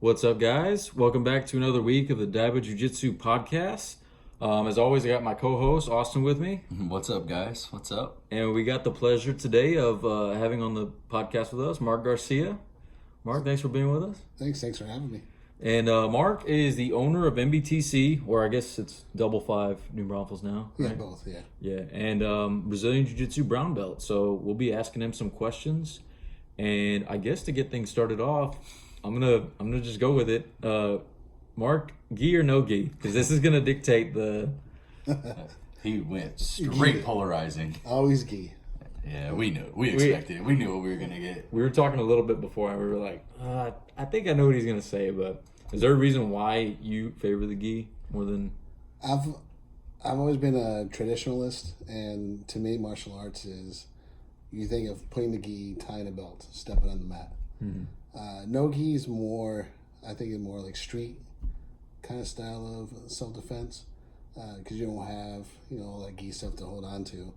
What's up, guys? Welcome back to another week of the Jiu-Jitsu podcast. As always, I got my co-host, Austin, with me. What's up, guys? What's up? And we got the pleasure today of having on the podcast with us, Mark Garcia. Mark, thanks for being with us. Thanks for having me. And Mark is the owner of MBTC, or I guess it's Double Five New Braunfels now. Yeah, right? both, yeah. Yeah, and Brazilian Jiu-Jitsu Brownbelt. So we'll be asking him some questions. And I guess to get things started off, I'm gonna just go with it. Mark, gi or no gi? Because this is gonna dictate the. He went straight polarizing. Always gi. Yeah, we knew. We expected it. We knew what we were gonna get. We were talking a little bit before, and we were like, I think I know what he's gonna say. But is there a reason why you favor the gi more than? I've always been a traditionalist, and to me, martial arts is you think of putting the gi, tying a belt, stepping on the mat. Mm-hmm. No gi is more, I think, it's more like street kind of style of self-defense because you don't have, all that gi stuff to hold on to.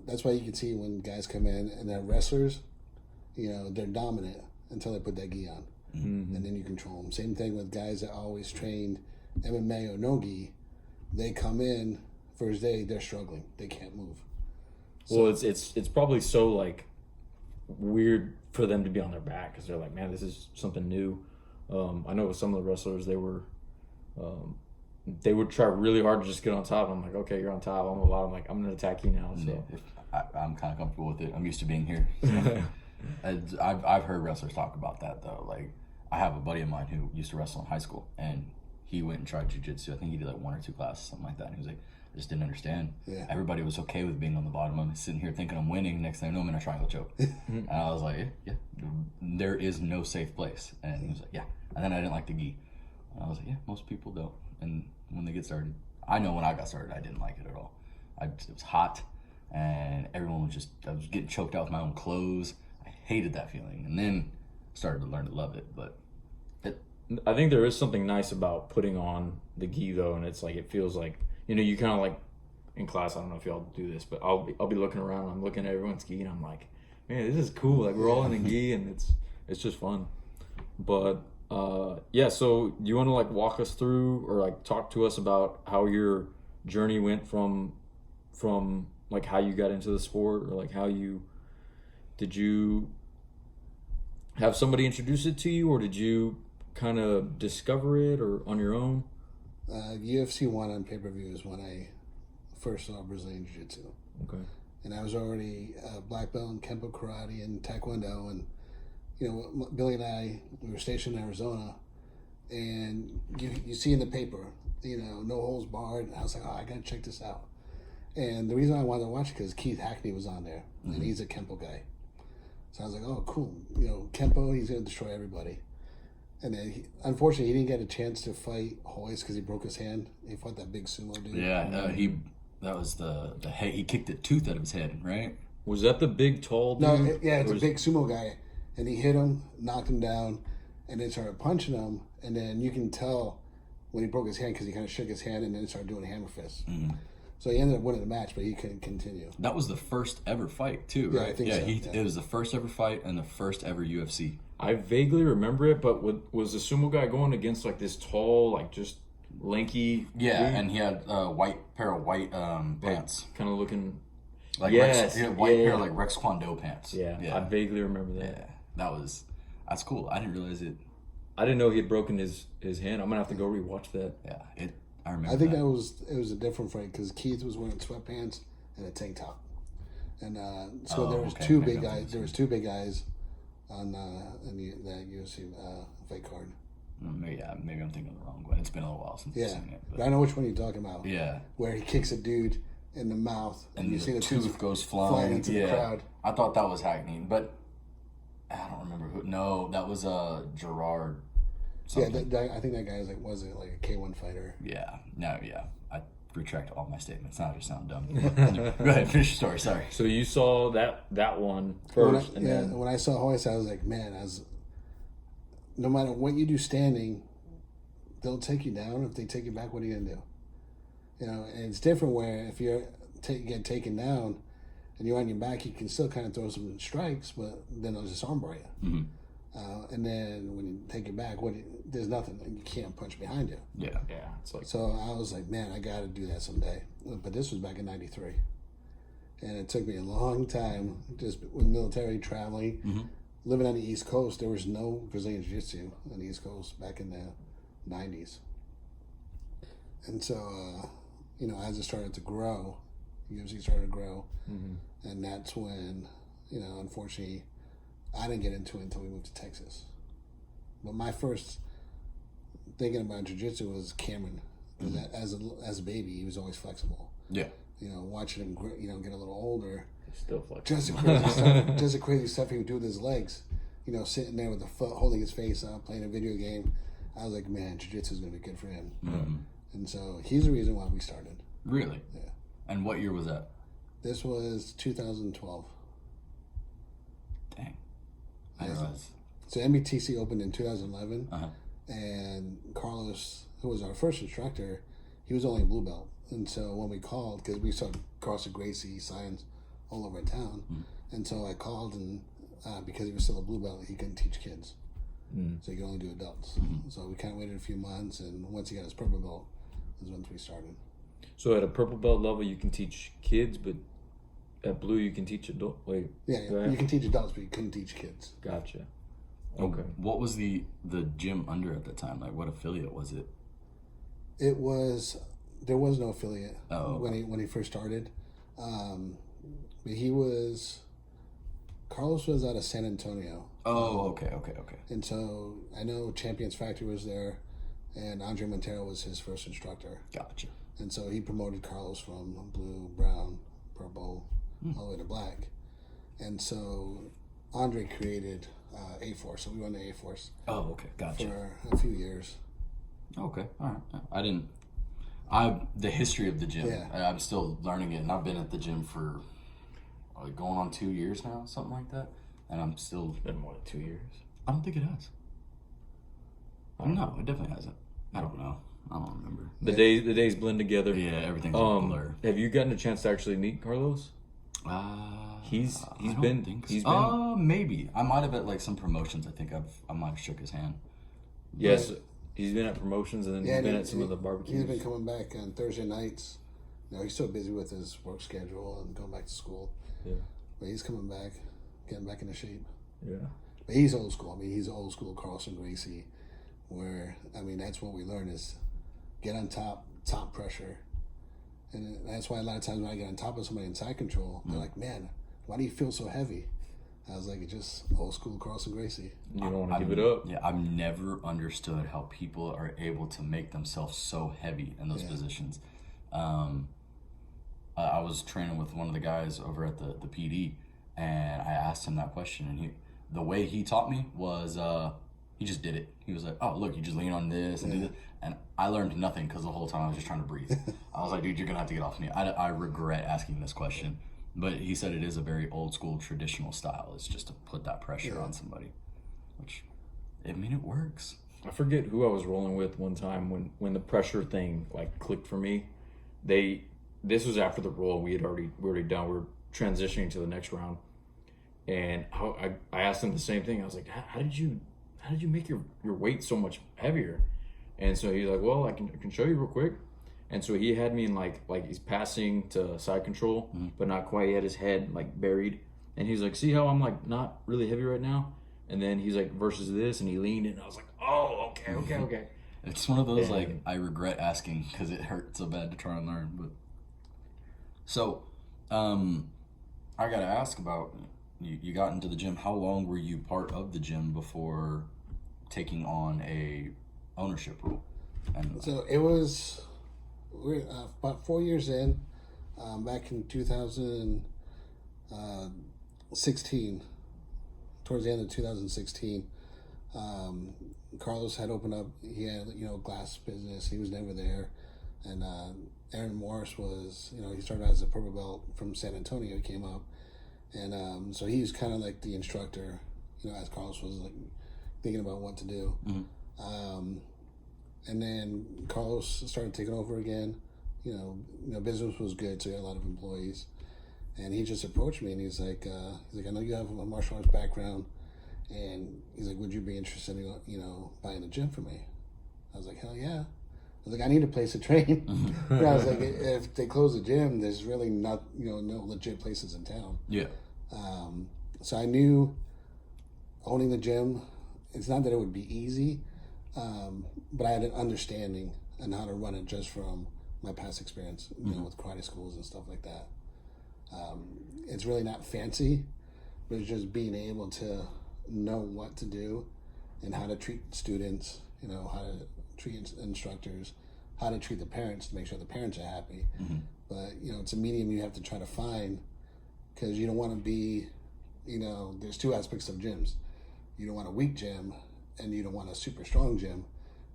That's why you can see when guys come in and they're wrestlers, they're dominant until they put that gi on. Mm-hmm. And then you control them. Same thing with guys that always trained MMA or no gi. They come in, first day, they're struggling. They can't move. Well, it's probably so like weird for them to be on their back because they're like, man, this is something new. I know with some of the wrestlers, they would try really hard to just get on top. I'm like, okay, you're on top. I'm on the bottom. Like, I'm gonna attack you now. So I'm kind of comfortable with it. I'm used to being here. So. I've heard wrestlers talk about that though. Like, I have a buddy of mine who used to wrestle in high school, and he went and tried jiu-jitsu. I think he did like 1 or 2 classes, something like that. And he was like, I just didn't understand. Yeah. Everybody was okay with being on the bottom. I'm sitting here thinking I'm winning. Next thing I know, I'm in a triangle choke. And I was like, yeah, there is no safe place. And he was like, yeah. And then I didn't like the gi. And I was like, yeah, most people don't. And when they get started, I know when I got started, I didn't like it at all. It was hot, and everyone was I was getting choked out with my own clothes. I hated that feeling. And then started to learn to love it. But I think there is something nice about putting on the gi though, and it's like it feels like you kind of like in class. I don't know if y'all do this, but I'll be looking around. I'm looking at everyone's gi, and I'm like, man, this is cool. Like we're all in a gi, and it's just fun. But yeah. So do you want to like walk us through or like talk to us about how your journey went from like how you got into the sport, or like did you have somebody introduce it to you, or did you kind of discover it or on your own? UFC 1 on pay-per-view is when I first saw Brazilian Jiu-Jitsu. Okay. And I was already a black belt in Kempo Karate and Taekwondo. And, Billy and I, we were stationed in Arizona. And you see in the paper, no holds barred. And I was like, I got to check this out. And the reason I wanted to watch it because Keith Hackney was on there. And he's a Kempo guy. So I was like, oh, cool. Kempo, he's going to destroy everybody. And then, unfortunately, he didn't get a chance to fight Hoist because he broke his hand. He fought that big sumo dude. yeah, that was the head. He kicked the tooth out of his head, right? Was that the big tall dude? No, it's a big sumo guy. And he hit him, knocked him down, and then started punching him. And then you can tell when he broke his hand because he kind of shook his hand and then started doing hammer fists. Mm-hmm. So he ended up winning the match, but he couldn't continue. That was the first ever fight, too, right? Yeah, I think so. It was the first ever fight and the first ever UFC. I vaguely remember it, but was the sumo guy going against like this tall, like just lanky? Yeah, dude? And he had a pair of white pants, kind of looking like Rex, pair of like Rex Kwon Do pants. Yeah, I vaguely remember that. Yeah, that's cool. I didn't realize it. I didn't know he had broken his hand. I'm gonna have to go rewatch that. Yeah, I remember. I think it was a different fight because Keith was wearing sweatpants and a tank top, and there was two big guys. There was 2 big guys on that UFC fight card. Maybe I'm thinking of the wrong one. It's been a little while since I've seen it. But I know which one you're talking about. Yeah. Where he kicks a dude in the mouth and you see the tooth goes flying into the crowd. I thought that was Hackney, but I don't remember who. No, that was Gerard. Something. Yeah, I think that guy was it like a K1 fighter? Yeah. No, yeah. I retract all my statements. Now I just sound dumb. Go ahead, finish your story. Sorry. So you saw that one first, when I saw Hoist, I was like, man, no matter what you do standing, they'll take you down. If they take you back, what are you gonna do? And it's different where if you get taken down and you're on your back, you can still kind of throw some strikes, but then they'll just armbar you. Mm-hmm. And then when you take it back, there's nothing. You can't punch behind you. Yeah. Yeah, it's like So I was like, man, I got to do that someday. But this was back in '93. And it took me a long time, just with military, traveling, living on the East Coast. There was no Brazilian Jiu-Jitsu on the East Coast back in the '90s. And so, as it started to grow, UFC started to grow. And that's when, unfortunately, I didn't get into it until we moved to Texas. But my first thinking about Jiu-Jitsu was Cameron. Because as a baby, he was always flexible. Yeah. Watching him, get a little older. still flexible. Just the crazy stuff he would do with his legs. Sitting there with the foot, holding his face up, playing a video game. I was like, man, Jiu-Jitsu is going to be good for him. And so he's the reason why we started. Really? Yeah. And what year was that? This was 2012. Dang. I realize. So MBTC opened in 2011. Uh-huh. And Carlos, who was our first instructor, he was only a blue belt. And so when we called, because we saw Carlos Gracie signs all over town, and so I called, and because he was still a blue belt, he couldn't teach kids. So he could only do adults. So we kind of waited a few months, and once he got his purple belt, is when we started. So at a purple belt level, you can teach kids, but at blue, you can teach adult. Wait. Yeah, right? you can teach adults, but you couldn't teach kids. Gotcha. Okay. What was the gym under at the time? Like, what affiliate was it? There was no affiliate Oh, okay. when he first started. But Carlos was out of San Antonio. Oh, okay. And so I know Champions Factory was there, and Andre Montero was his first instructor. Gotcha. And so he promoted Carlos from blue, brown, purple, all the way to black. And so Andre created A-Force, so we went to A-Force Oh, okay. Gotcha. for a few years. Okay. All right. The history of the gym, Yeah. I'm still learning it, and I've been at the gym for going on 2 years now, something like that. And I'm still... Been more than 2 years. I don't think it has. No, it definitely hasn't. I don't know. I don't remember. The days blend together. Yeah, everything's a blur. Have you gotten a chance to actually meet Carlos? He's been maybe I might have at like some promotions. I think I might have shook his hand. Yes, he's been at promotions, and then he's been at some of the barbecues. He's been coming back on Thursday nights. He's so busy with his work schedule and going back to school. Yeah. But he's coming back, getting back into shape. Yeah. But he's old school. He's old school Carlson Gracie, where, that's what we learn is get on top pressure. And that's why a lot of times when I get on top of somebody in side control, they're like, man, why do you feel so heavy? I was like, it's just old school Carlson Gracie. You don't want to give it up. Yeah, I've never understood how people are able to make themselves so heavy in those positions. I was training with one of the guys over at the PD, and I asked him that question, and the way he taught me was he just did it. He was like, oh, look, you just lean on this and do this. And I learned nothing because the whole time I was just trying to breathe. I was like, dude, you're going to have to get off me. I regret asking this question. But he said it is a very old school traditional style. It's just to put that pressure on somebody. Which, it works. I forget who I was rolling with one time when the pressure thing like clicked for me. This was after the roll we were already done. We were transitioning to the next round, and I asked him the same thing. I was like, how did you make your weight so much heavier? And so he's like, well, I can show you real quick. And so he had me in like he's passing to side control, but not quite. He had his head like buried, and he's like, see how I'm like not really heavy right now? And then he's like, versus this, and he leaned in, and I was like, oh, okay. It's one of those like I regret asking because it hurt so bad to try and learn. But so, I gotta ask about you got into the gym. How long were you part of the gym before taking on a ownership role? And So it was we're about 4 years in, back in 2016, towards the end of 2016. Carlos had opened up. He had glass business. He was never there, and Aaron Morris was he started as a purple belt from San Antonio. He came up, and so he was kind of like the instructor, as Carlos was like thinking about what to do. And then Carlos started taking over again. Business was good, so he had a lot of employees. And he just approached me, and he's like, I know you have a martial arts background, And he's like, would you be interested in, you know, buying a gym for me? I was like, hell yeah. I was like, I need a place to train. I was like, if they close the gym, there's really not, you know, no legit places in town. Yeah. So I knew owning the gym, it's not that it would be easy, but I had an understanding on how to run it just from my past experience, you know, with karate schools and stuff like that. It's really not fancy, but it's just being able to know what to do and how to treat students, you know, how to treat instructors, how to treat the parents to make sure the parents are happy. But, you know, it's a medium you have to try to find, because you don't want to be, you know, there's two aspects of gyms. You don't want a weak gym, and you don't want a super strong gym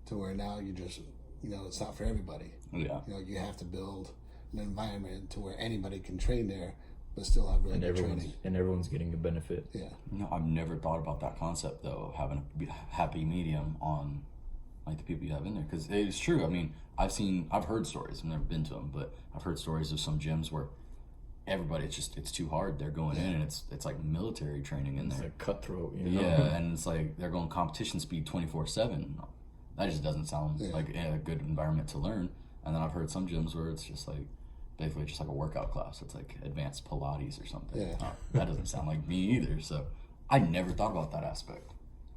to where now you just, you know, it's not for everybody. Yeah. You know, you have to build an environment to where anybody can train there, but still have really good training. And everyone's getting a benefit. Yeah. No, I've never thought about that concept though, of having a happy medium on like the people you have in there, because it's true. I mean, I've heard stories. I've never been to them, but I've heard stories of some gyms where everybody, it's too hard. They're going in and it's like military training in there. It's like cutthroat, you know? Yeah, and it's like they're going competition speed 24/7. That just doesn't sound like a good environment to learn. And then I've heard some gyms where it's just like basically just like a workout class. It's like advanced Pilates or something. Yeah. That doesn't sound like me either. So I never thought about that aspect.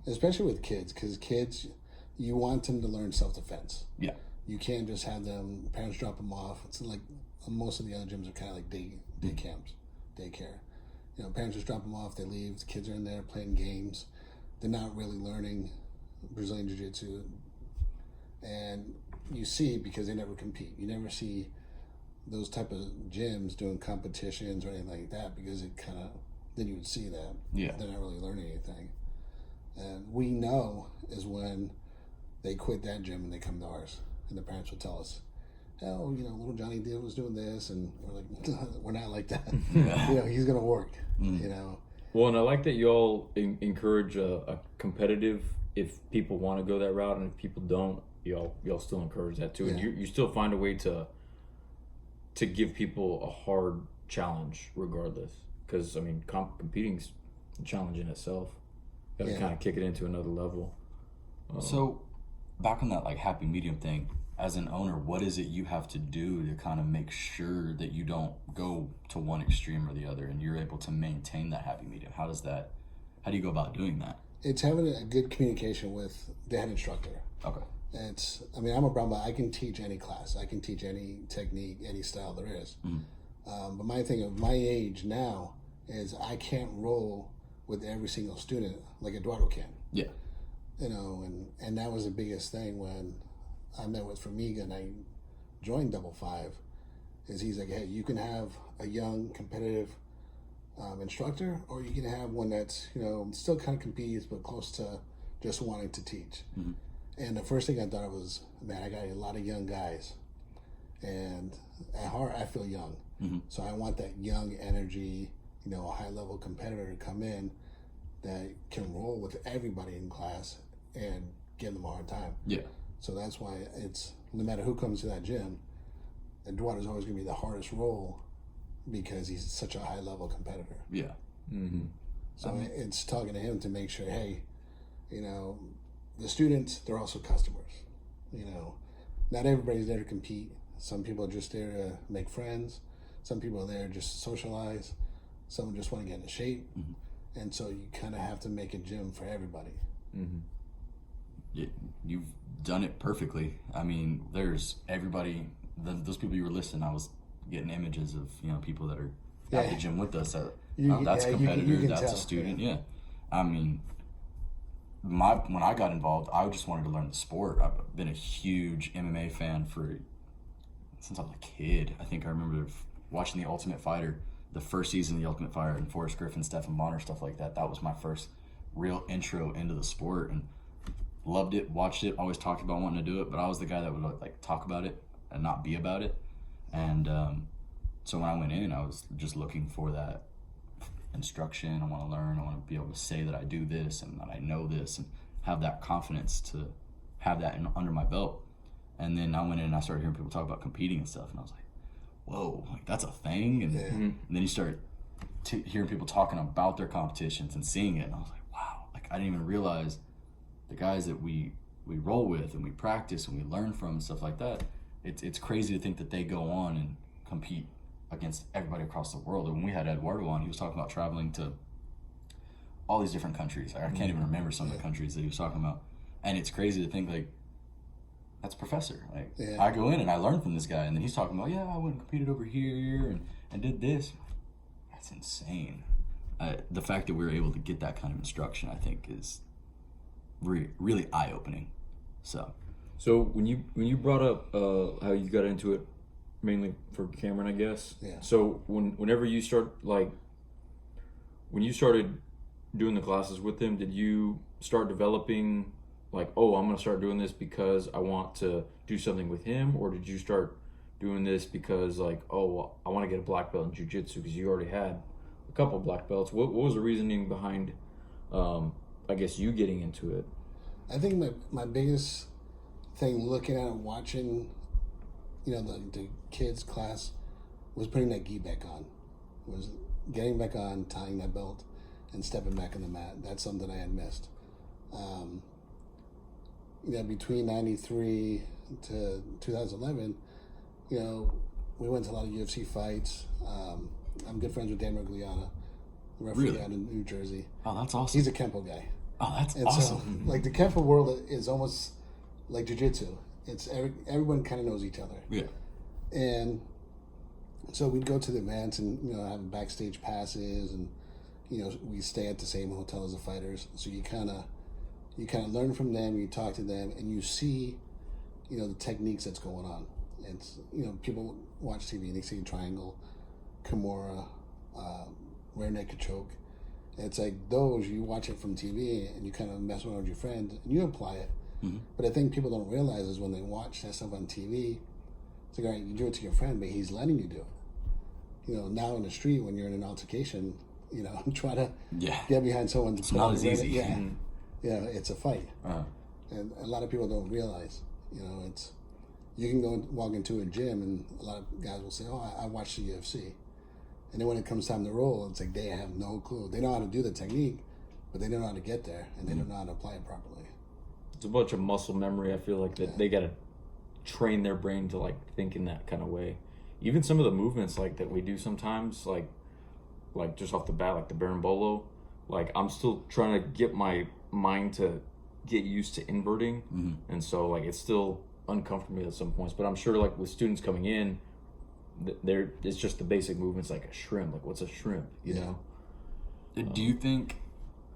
Especially with kids, because kids, you want them to learn self-defense. Yeah. You can't just have them, parents drop them off. It's like most of the other gyms are kind of like day camps, daycare. You know, parents just drop them off, they leave, the kids are in there playing games. They're not really learning Brazilian Jiu-Jitsu. And you see, because they never compete. You never see those type of gyms doing competitions or anything like that, because it kind of, then you would see that. Yeah. They're not really learning anything. And we know is when they quit that gym and they come to ours. And the parents will tell us, oh, you know, little Johnny was doing this. And we're like, we're not like that. You know, he's going to work, you know. Well, and I like that you all encourage a competitive, if people want to go that route, and if people don't, y'all still encourage that too. And you still find a way to give people a hard challenge regardless. Because, I mean, competing's a challenge in itself. Got to kind of kick it into another level. So, back on that like happy medium thing, as an owner, what is it you have to do to kind of make sure that you don't go to one extreme or the other, and you're able to maintain that happy medium? How do you go about doing that? It's having a good communication with the head instructor. Okay. I mean, I'm a brown belt. I can teach any class. I can teach any technique, any style there is. But my thing of my age now is I can't roll with every single student like Eduardo can. Yeah. You know, and that was the biggest thing when I met with Formiga and I joined Double Five, is he's like, hey, you can have a young competitive instructor, or you can have one that's, you know, still kind of competes but close to just wanting to teach. And the first thing I thought was, man, I got a lot of young guys, and at heart I feel young. So I want that young energy, you know, a high level competitor to come in that can roll with everybody in class and give them a hard time. Yeah. So that's why it's, no matter who comes to that gym, Eduardo's always going to be the hardest role, because he's such a high level competitor. Yeah. So it's talking to him to make sure, hey, you know, the students, they're also customers. You know, not everybody's there to compete. Some people are just there to make friends. Some people are there just to socialize. Some just want to get into shape. And so you kind of have to make a gym for everybody. You've done it perfectly. I mean, there's everybody, those people you were listing, I was getting images of, you know, people that are at the gym with us. That's a competitor, you that's tell, a student. Yeah. I mean, when I got involved, I just wanted to learn the sport. I've been a huge MMA fan since I was a kid. I think I remember watching The Ultimate Fighter, the first season of The Ultimate Fighter, and Forrest Griffin, Stephen Bonner, stuff like that. That was my first real intro into the sport, and loved it, watched it, always talked about wanting to do it, but I was the guy that would like talk about it and not be about it. And so when I went in, I was just looking for that instruction. I want to learn. I want to be able to say that I do this and that I know this, and have that confidence to have that under my belt. And then I went in and I started hearing people talk about competing and stuff, and I was like, whoa, like that's a thing. And, and then you start hearing people talking about their competitions and seeing it, and I was like, wow, like I didn't even realize the guys that we roll with and we practice and we learn from and stuff like that. It's crazy to think that they go on and compete against everybody across the world. And when we had Eduardo on, he was talking about traveling to all these different countries. I can't even remember some of the countries that he was talking about. And it's crazy to think, like, that's Professor. Like, I go in and I learn from this guy, and then he's talking about, yeah, I went and competed over here and did this. That's insane. The fact that we were able to get that kind of instruction, I think, is really eye-opening. So when you brought up how you got into it, mainly for Cameron, I guess. Yeah. So whenever you start, like, when you started doing the classes with him, did you start developing, like, oh, I'm going to start doing this because I want to do something with him? Or did you start doing this because, like, oh, well, I want to get a black belt in Jiu-Jitsu because you already had a couple black belts? What was the reasoning behind, I guess, you getting into it? I think my biggest thing looking at it, watching, the kids' class, was putting that gi back on. Was getting back on, tying that belt, and stepping back on the mat. That's something I had missed. Between 93 to 2011, we went to a lot of UFC fights. I'm good friends with Dan Mergliana, the referee out in New Jersey. Oh, that's awesome. He's a Kempo guy. Oh, that's and awesome. So, like, the Kempo world is almost like Jiu-Jitsu. It's everyone kind of knows each other. Yeah. And so we'd go to the events and, have backstage passes, and, we stay at the same hotel as the fighters. So you kind of learn from them, you talk to them, and you see, the techniques that's going on. It's, people watch TV and they see triangle, Kimura, rear naked choke. And it's like those, you watch it from TV and you kind of mess around with your friend and you apply it. Mm-hmm. But I think people don't realize is when they watch that stuff on TV, it's like, all right, you do it to your friend, but he's letting you do it. Now in the street, when you're in an altercation, try to get behind someone. It's not as easy. Yeah. Yeah, it's a fight. And a lot of people don't realize, it's, you can go and walk into a gym and a lot of guys will say, oh, I watched the UFC. And then when it comes time to roll, it's like they have no clue. They know how to do the technique, but they don't know how to get there, and they don't know how to apply it properly. It's a bunch of muscle memory. I feel like that they got to train their brain to, like, think in that kind of way. Even some of the movements, like, that we do sometimes, like just off the bat, like the Berimbolo, like, I'm still trying to get my mind to get used to inverting. Mm-hmm. And so, like, it's still uncomfortable at some points. But I'm sure, like, with students coming in, it's just the basic movements, like a shrimp. Like, what's a shrimp, you know? Do you think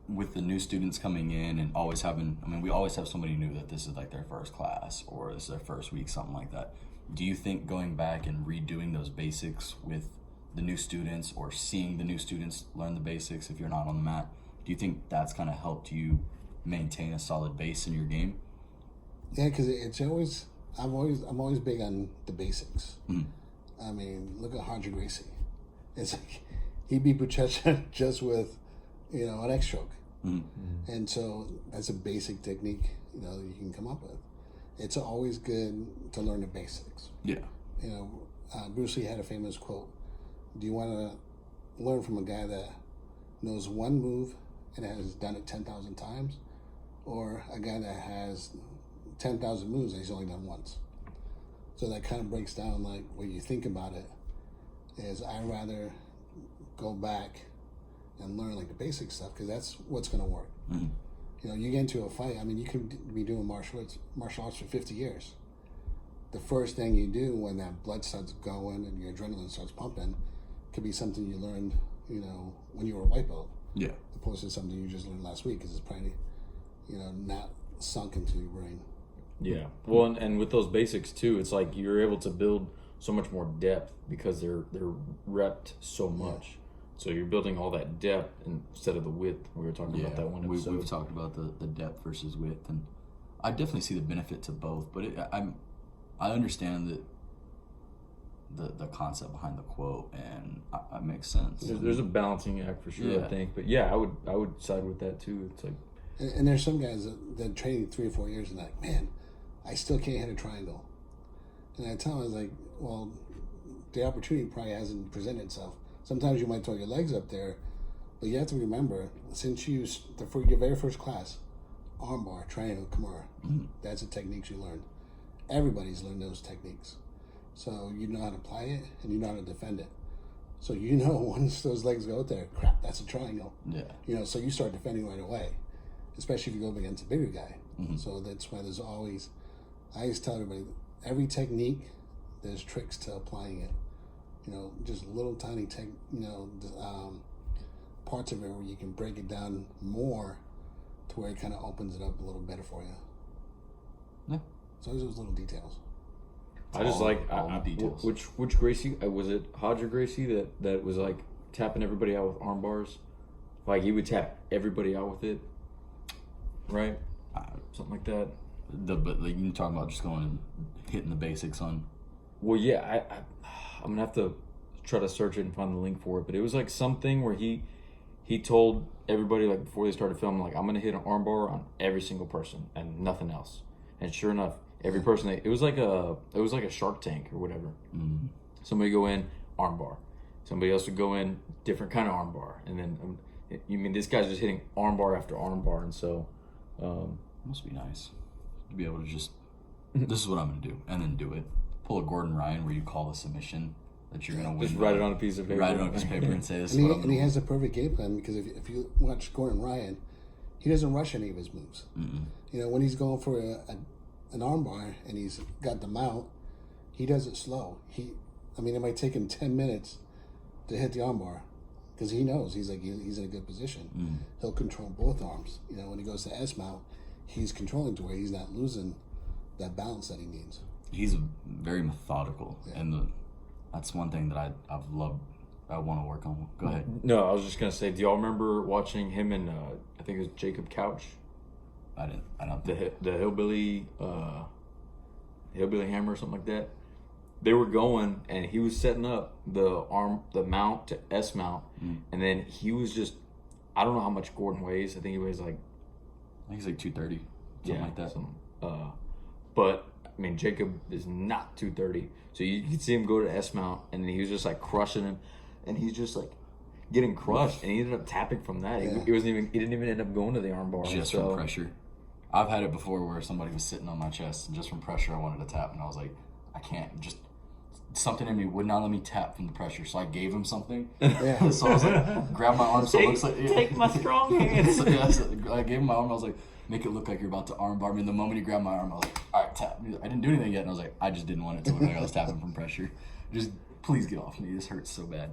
with the new students coming in and always having, we always have somebody new that this is like their first class or this is their first week, something like that. Do you think going back and redoing those basics with the new students or seeing the new students learn the basics if you're not on the mat, do you think that's kind of helped you maintain a solid base in your game? Yeah, because it's always, I'm always big on the basics. Mm. Look at Hardy Gracie. It's like he beat Buchecha just with, an X stroke. Mm-hmm. And so that's a basic technique, that you can come up with. It's always good to learn the basics. Yeah. Bruce Lee had a famous quote. Do you want to learn from a guy that knows one move and has done it 10,000 times, or a guy that has 10,000 moves and he's only done once? So that kind of breaks down, like, when you think about it, is I'd rather go back and learn, like, the basic stuff, because that's what's going to work. Mm-hmm. You get into a fight, you could be doing martial arts for 50 years. The first thing you do when that blood starts going and your adrenaline starts pumping could be something you learned, when you were a white belt. Yeah. Opposed to something you just learned last week, because it's probably, not sunk into your brain. Yeah. Well, and with those basics too, it's like you're able to build so much more depth because they're repped so much. Yeah. So you're building all that depth instead of the width. We were talking about that one episode. We've talked about the depth versus width, and I definitely see the benefit to both. But I understand that the concept behind the quote, and it makes sense. There's a balancing act for sure, I think. But yeah, I would side with that too. It's like, and there's some guys that train 3 or 4 years and like, man, I still can't hit a triangle. And I tell them, I was like, well, the opportunity probably hasn't presented itself. Sometimes you might throw your legs up there, But you have to remember, since for your very first class, armbar, triangle, kimura, that's the techniques you learned. Everybody's learned those techniques. So you know how to apply it, and you know how to defend it. So you know once those legs go out there, crap, that's a triangle. Yeah. So you start defending right away, especially if you go up against a bigger guy. So that's why I always tell everybody, every technique, there's tricks to applying it. Just little tiny parts of it where you can break it down more to where it kind of opens it up a little better for you. Yeah. So those little details. I just all the details. Which Gracie was it? Hodge or Gracie that was like tapping everybody out with arm bars, like he would tap everybody out with it, right? Something like that. But like you talking about just going and hitting the basics on. Well, yeah, I'm gonna have to try to search it and find the link for it. But it was like something where he told everybody like before they started filming, like I'm gonna hit an arm bar on every single person and nothing else. And sure enough, every person it was like a Shark Tank or whatever. Somebody go in arm bar, somebody else would go in different kind of arm bar, and then you mean this guy's just hitting arm bar after arm bar, and so must be nice to be able to just this is what I'm gonna do and then do it. Pull a Gordon Ryan where you call the submission that you're gonna win. just write it on a piece of paper. Write it on a piece of paper and say this. And he has a perfect game plan, because if you watch Gordon Ryan, he doesn't rush any of his moves. When he's going for an arm bar and he's got the mount, he does it slow. It might take him 10 minutes to hit the arm bar, because he knows he's in a good position. He'll control both arms. When he goes to S mount, he's controlling to where he's not losing that balance that he needs. He's very methodical, and that's one thing that I've loved. I want to work on. Go ahead. No, I was just gonna say, do y'all remember watching him and I think it was Jacob Couch? I don't. The hillbilly hammer or something like that. They were going, and he was setting up the mount to S mount, and then he was just, I don't know how much Gordon weighs. I think he weighs like 230, something like that. But Jacob is not 230, so you could see him go to S mount, and then he was just like crushing him, and he's just like getting crushed, and he ended up tapping from that. Yeah. He didn't even end up going to the arm bar just from pressure. I've had it before where somebody was sitting on my chest, and just from pressure I wanted to tap, and I was like, I can't. Just something in me would not let me tap from the pressure, so I gave him something. Yeah. So I was like, grab my arm, so it looks like take my strong hand. So I gave him my arm. I was like, make it look like you're about to arm bar me. And the moment he grabbed my arm, I was like, all right, tap. I didn't do anything yet, and I was like, I just didn't want it to look like I was tapping from pressure. Just please get off me. This hurts so bad.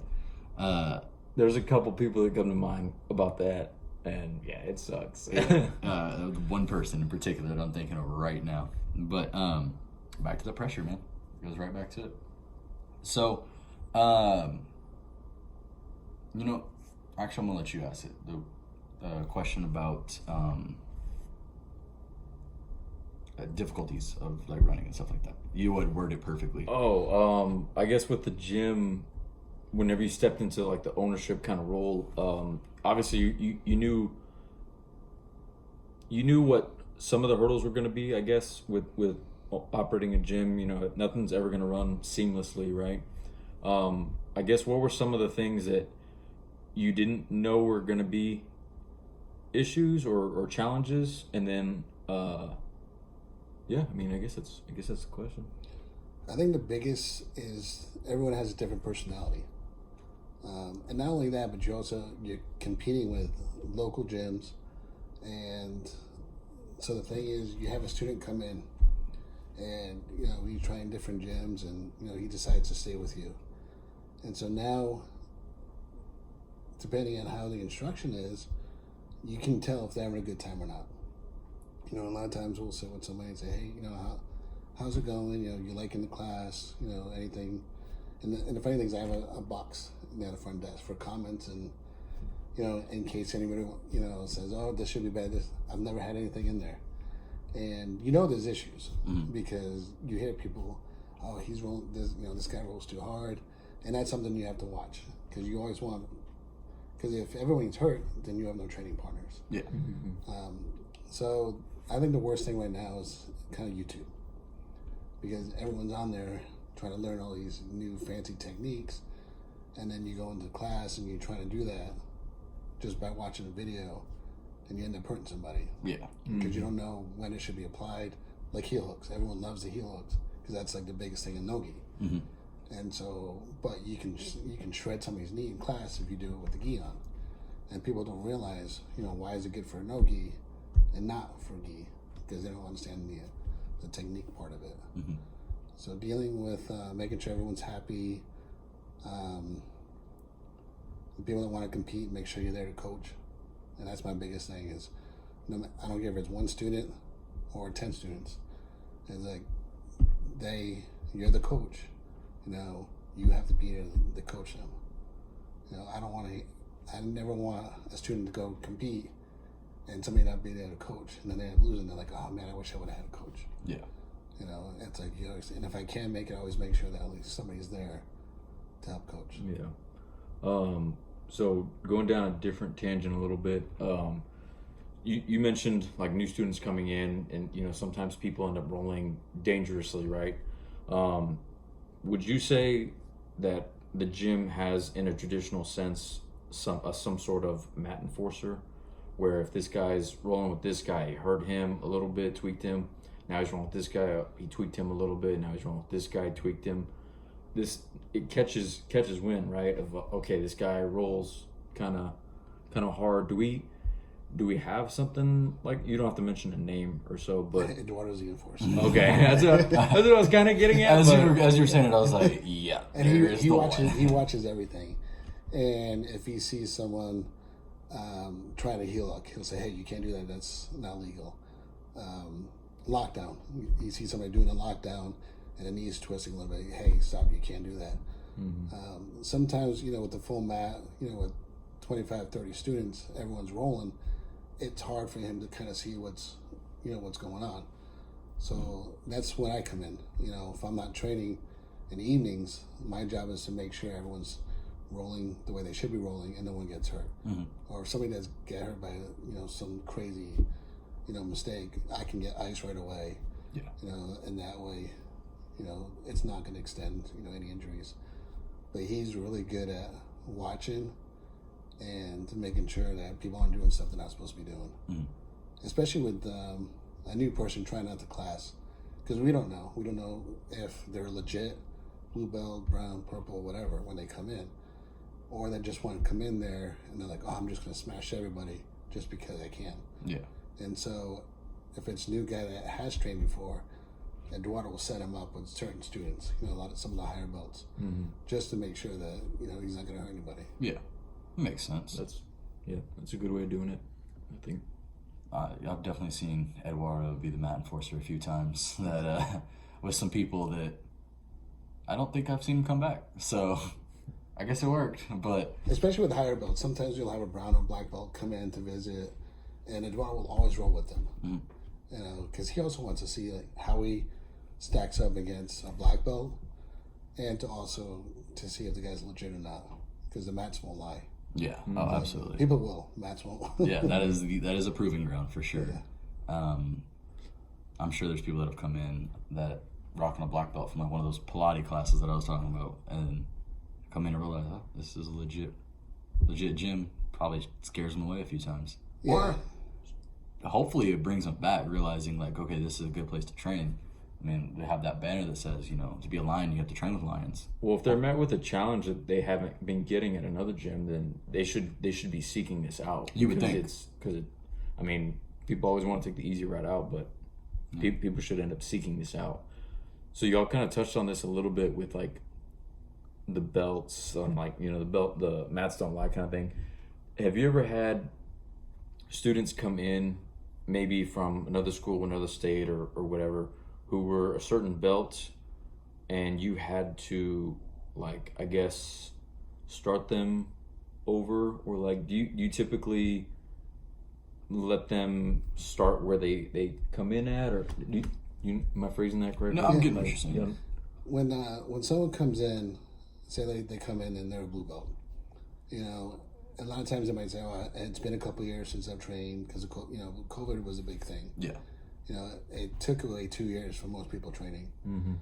There's a couple people that come to mind about that, and yeah, it sucks. One person in particular that I'm thinking of right now. But back to the pressure, man. It goes right back to it. So, actually, I'm gonna let you ask it. The question about difficulties of like running and stuff like that. You would word it perfectly. I guess with the gym, whenever you stepped into like the ownership kind of role, obviously you knew what some of the hurdles were going to be, I guess, with operating a gym. Nothing's ever going to run seamlessly, right? I guess what were some of the things that you didn't know were going to be issues or challenges, and then I guess that's the question. I think the biggest is everyone has a different personality. And not only that, but you're competing with local gyms. And so the thing is, you have a student come in and, he's trying different gyms, and, he decides to stay with you. And so now, depending on how the instruction is, you can tell if they're having a good time or not. A lot of times we'll sit with somebody and say, hey, how's it going? You liking the class? Anything? And the funny thing is, I have a box at the front desk for comments, and in case anybody says, oh, this should be bad. I've never had anything in there, and there's issues because you hear people, oh, he's rolling this. This guy rolls too hard, and that's something you have to watch, because you always want. Because if everyone's hurt, then you have no training partners. Yeah. So I think the worst thing right now is kind of YouTube, because everyone's on there trying to learn all these new fancy techniques, and then you go into class and you're trying to do that. just by watching a video, and you end up hurting somebody. Yeah. Because you don't know when it should be applied. Like heel hooks. Everyone loves the heel hooks because that's like the biggest thing in no-gi. Mm-hmm. And so, but you can shred somebody's knee in class if you do it with the gi on. And people don't realize, why is it good for a no-gi and not for gi? Because they don't understand the technique part of it. Mm-hmm. So dealing with making sure everyone's happy, people that want to compete, make sure you're there to coach. And that's my biggest thing is, I don't care if it's 1 student or 10 students. It's like, you're the coach. You have to be there to coach them. I never want a student to go compete and somebody not be there to coach, and then they end up losing. They're like, oh man, I wish I would have had a coach. Yeah. It's like, and if I can make it, I always make sure that at least somebody's there to help coach. Yeah. So going down a different tangent a little bit, you mentioned like new students coming in, and sometimes people end up rolling dangerously, right? Would you say that the gym has, in a traditional sense, some sort of mat enforcer, where if this guy's rolling with this guy, he hurt him a little bit, tweaked him. Now he's rolling with this guy, he tweaked him a little bit. Now he's rolling with this guy, tweaked him. It catches wind, right? Of okay, this guy rolls kind of hard. Do we have something like, you don't have to mention a name or so, but Eduardo's the enforcer. Okay, that's what I was kind of getting at. As you were saying it, I was like, yeah. And he watches everything, and if he sees someone trying to heel hook, he'll say, "Hey, you can't do that. That's not legal." Lockdown. You see somebody doing a lockdown, and the knee's twisting a little bit. Hey, stop! You can't do that. Mm-hmm. Sometimes, with the full mat, with 25, 30 students, everyone's rolling. It's hard for him to kind of see what's going on. So that's when I come in. If I'm not training in the evenings, my job is to make sure everyone's rolling the way they should be rolling and no one gets hurt. Mm-hmm. Or if somebody does get hurt by, some crazy, mistake, I can get ice right away. Yeah. And that way, it's not going to extend, any injuries. But he's really good at watching and making sure that people aren't doing stuff they're not supposed to be doing. Mm. Especially with a new person trying out the class. Because we don't know. We don't know if they're legit, blue belt, brown, purple, whatever, when they come in. Or they just want to come in there and they're like, oh, I'm just going to smash everybody just because I can. Yeah. And so if it's a new guy that has trained before, Eduardo will set him up with certain students, some of the higher belts, just to make sure that, he's not going to hurt anybody. Yeah. Makes sense. That's a good way of doing it, I think. I've definitely seen Eduardo be the mat enforcer a few times that with some people that I don't think I've seen him come back. So I guess it worked, but especially with higher belts, sometimes you'll have a brown or black belt come in to visit, and Eduardo will always roll with them. Because he also wants to see how he stacks up against a black belt, and to see if the guy's legit or not, because the mats won't lie. Yeah. Oh, absolutely. People will. Mats won't. Yeah, that is a proving ground for sure. Yeah. I'm sure there's people that have come in that rocking a black belt from one of those Pilates classes that I was talking about, and come in and realize, oh, this is a legit gym. Probably scares them away a few times. Yeah. Or hopefully it brings them back, realizing okay, this is a good place to train. I mean, they have that banner that says, to be a lion, you have to train with lions. Well, if they're met with a challenge that they haven't been getting at another gym, then they should be seeking this out. You would think. People always want to take the easy route out, but people should end up seeking this out. So y'all kind of touched on this a little bit with the belts on the mats don't lie kind of thing. Have you ever had students come in, maybe from another school, another state, or whatever, who were a certain belt, and you had to start them over, or do you typically let them start where they come in at, or am I phrasing that correctly? No, I'm getting what you're saying. When someone comes in, say they come in and they're a blue belt, a lot of times they might say, oh, it's been a couple of years since I've trained, because COVID was a big thing. Yeah. It took away 2 years for most people training. Mm-hmm.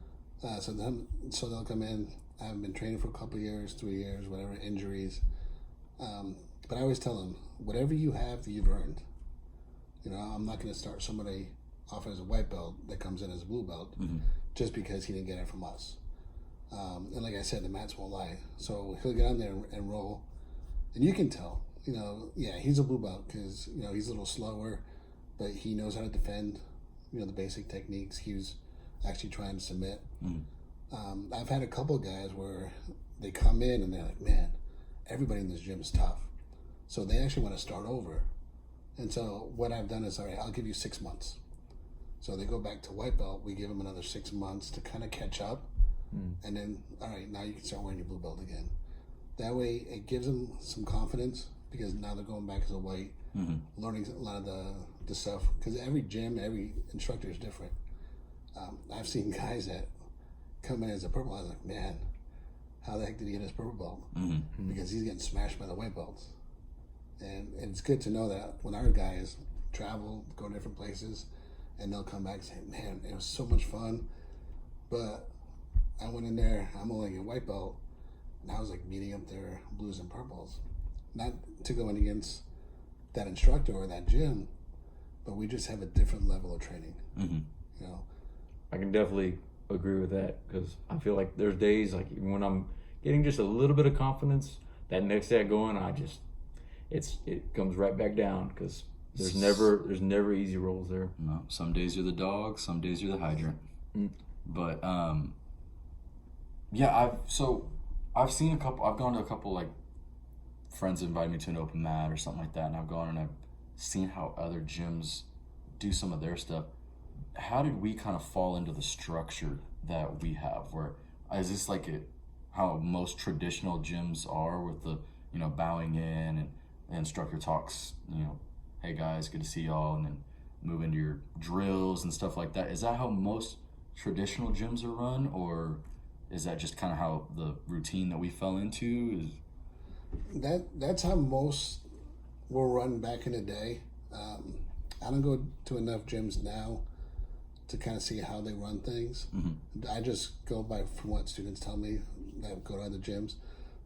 So they'll come in, I haven't been training for a couple of years, 3 years, whatever, injuries. But But I always tell them, whatever you have, you've earned. I'm not going to start somebody off as a white belt that comes in as a blue belt just because he didn't get it from us. And like I said, the mats won't lie. So he'll get on there and roll. And you can tell, he's a blue belt because, he's a little slower, but he knows how to defend, the basic techniques. He was actually trying to submit. I've had a couple of guys where they come in and they're like, man, everybody in this gym is tough. So they actually want to start over. And so what I've done is, all right, I'll give you 6 months. So they go back to white belt. We give them another 6 months to kind of catch up. And then, all right, now you can start wearing your blue belt again. That way it gives them some confidence because now they're going back as a white, learning a lot of the stuff. Because every gym, every instructor is different. I've seen guys that come in as a purple. I was like, man, how the heck did he get his purple belt? Because he's getting smashed by the white belts. And it's good to know that when our guys travel, go to different places, and they'll come back and say, man, it was so much fun. But I went in there, I'm only a white belt, and I was like beating up their blues and purples. Not to go in against that instructor or that gym, but we just have a different level of training. I can definitely agree with that because I feel like there's days like even when I'm getting just a little bit of confidence, that next day I go in, it comes right back down because there's never easy rolls there. No, some days you're the dog, some days you're the hydrant. But I've seen I've gone to a couple like friends invited me to an open mat or something like that, and I've gone and I've seen how other gyms do some of their stuff. How did we kind of fall into the structure that we have? Where is this like how most traditional gyms are with the bowing in and the instructor talks, hey guys, good to see y'all, and then move into your drills and stuff like that. Is that how most traditional gyms are run, or is that just kind of how the routine that we fell into is? That's how most were run back in the day. I don't go to enough gyms now to kind of see how they run things. I just go by from what students tell me that go to other gyms.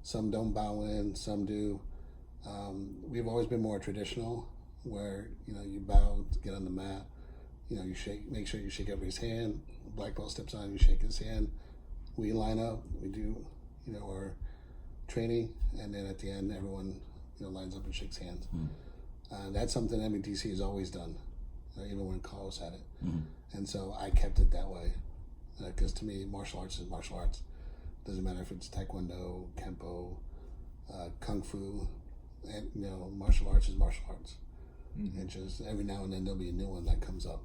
Some don't bow in, some do. We've always been more traditional, where you bow to get on the mat. You shake, make sure you shake everybody's hand. Black belt steps on, you shake his hand. We line up, we do, our training, and then at the end, everyone, lines up and shakes hands. That's something MEDC has always done, even when Carlos had it. And so I kept it that way, because to me, martial arts is martial arts. Doesn't matter if it's Taekwondo, Kempo, Kung Fu, and martial arts is martial arts. And just every now and then there'll be a new one that comes up.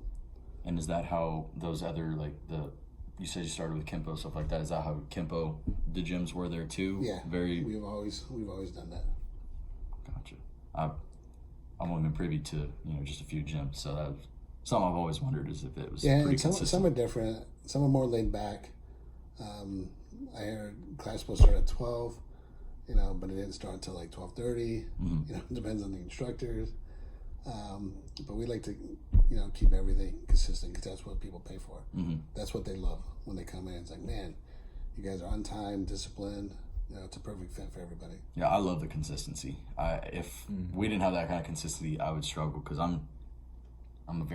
And is that how those other you said you started with Kempo, stuff like that? Is that how Kempo, the gyms were there too? Yeah. We've always done that. Gotcha. I've only been privy to just a few gyms, so that's something I've always wondered is if it was pretty consistent. Some are different. Some are more laid back. I heard class supposed to start at 12, but it didn't start until like 12:30. It depends on the instructors. But we like to, keep everything consistent because that's what people pay for. That's what they love when they come in. It's like, man, you guys are on time, disciplined. It's a perfect fit for everybody. Yeah, I love the consistency. If we didn't have that kind of consistency, I would struggle because I want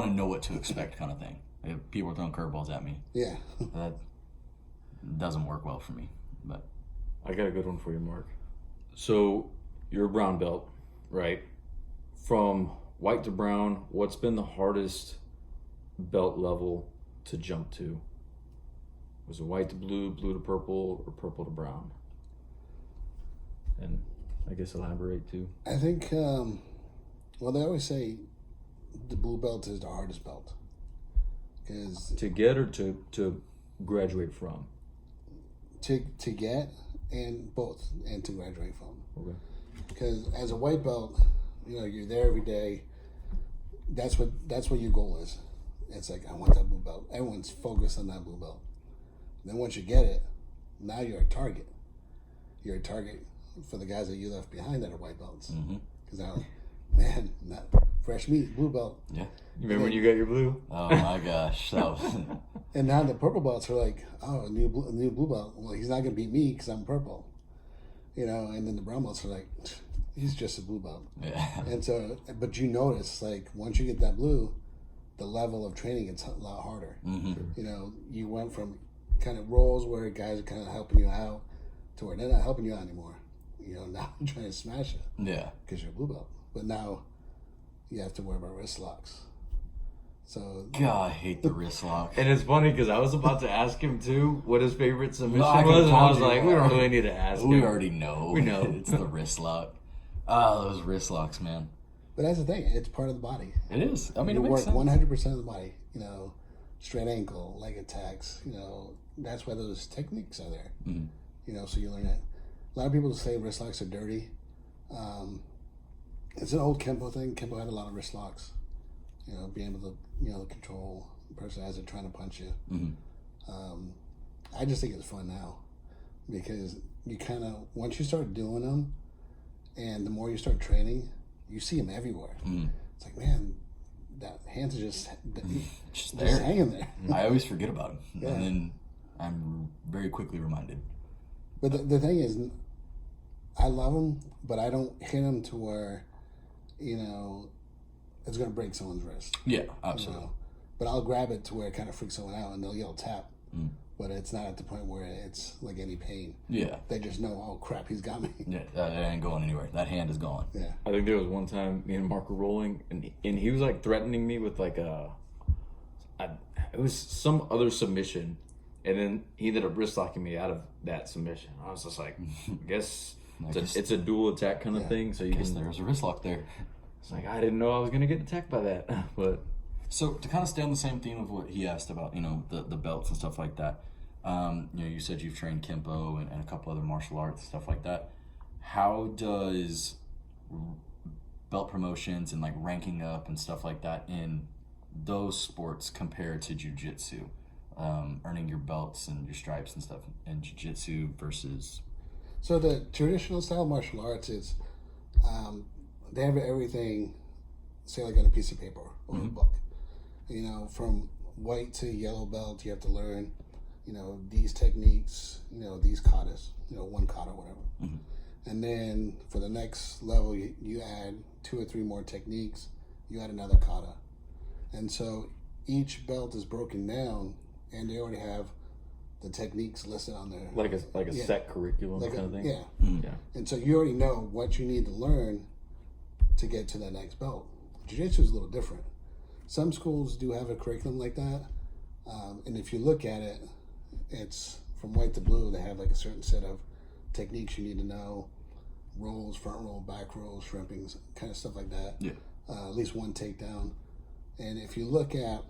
to know what to expect kind of thing. If people are throwing curveballs at me, that doesn't work well for me. But I got a good one for you, Mark. So you're a brown belt, right? From white to brown, what's been the hardest belt level to jump to? Was it white to blue, blue to purple, or purple to brown? And I guess elaborate too. I think, they always say the blue belt is the hardest belt. To get or to graduate from? To get, and both, and to graduate from. Okay. Because as a white belt, you're there every day. That's what your goal is. It's like, I want that blue belt. Everyone's focused on that blue belt. Then once you get it, now you're a target. You're a target for the guys that you left behind that are white belts. Because now, man, not fresh meat, blue belt. Yeah. You remember when you got your blue? Oh my gosh. And now the purple belts are like, oh, a new blue belt. Well, he's not going to beat me because I'm purple. you know, and then the brown belts are like, he's just a blue belt. Yeah. And so, but you notice, like, once you get that blue, the level of training gets a lot harder. Mm-hmm. You know, you went from kind of roles where guys are kind of helping you out to where they're not helping you out anymore. You know, now you're trying to smash it. Yeah. Because you're a blue belt. But now you have to worry about wrist locks. So, God, I hate the wrist lock. And it's funny because I was about to ask him too what his favorite submission I was, and I told was you. like, we don't really need to ask him. We already know. We know. It's the wrist lock. Ah, those wrist locks, man. but that's the thing. It's part of the body. It is. I mean, You it work makes sense. 100% of the body. You know, straight ankle, leg attacks. You know, that's why those techniques are there. Mhm. You know, so you learn that. A lot of people say wrist locks are dirty. It's an old Kempo thing. Kempo had a lot of wrist locks. You know, being able to, you know, control the person as they're trying to punch you. Mhm. I just think it's fun now because you kind of, once you start doing them and the more you start training, you see them everywhere. Mhm. It's like, man, that hands are just Just just there. hanging there. I always forget about them. Yeah. And then I'm very quickly reminded. But the thing is, I love them, but I don't hit them to where, you know, it's going to break someone's wrist. Yeah, You absolutely. know? But I'll grab it to where it kind of freaks someone out and they'll yell tap. Mm. But it's not at the point where it's like any pain. Yeah. They just know, oh crap, he's got me. Yeah, that ain't going anywhere. That hand is gone. Yeah. I think there was one time me and Mark were rolling, and he was like threatening me with like it was some other submission, and then he ended up wrist locking me out of that submission. I was just like, I guess it's a dual attack kind of Yeah. thing. So you Guess can. there's a wrist lock there. It's like I didn't know I was gonna get attacked by that, but So to kind of stay on the same theme of what he asked about, you know, the belts and stuff like that. You know, you said you've trained Kempo and a couple other martial arts stuff like that. How does belt promotions and like ranking up and stuff like that in those sports compare to Jiu-Jitsu? Earning your belts and your stripes and stuff in Jiu-Jitsu versus So the traditional style martial arts is, they have everything, say like on a piece of paper or a book. You know, from white to yellow belt, you have to learn, you know, these techniques, you know, these katas, you know, one kata, whatever. And then for the next level, you add 2 or 3 more techniques, you add another kata. And so each belt is broken down and they already have the techniques listed on there. like a Yeah. set curriculum Like kind of thing. Yeah. Yeah. And so you already know what you need to learn to get to that next belt. Jiu-Jitsu is a little different. Some schools do have a curriculum like that. And if you look at it, it's from white to blue. They have like a certain set of techniques you need to know. Rolls, front roll, back rolls, shrimpings, kind of stuff like that. yeah. At least one takedown. And if you look at,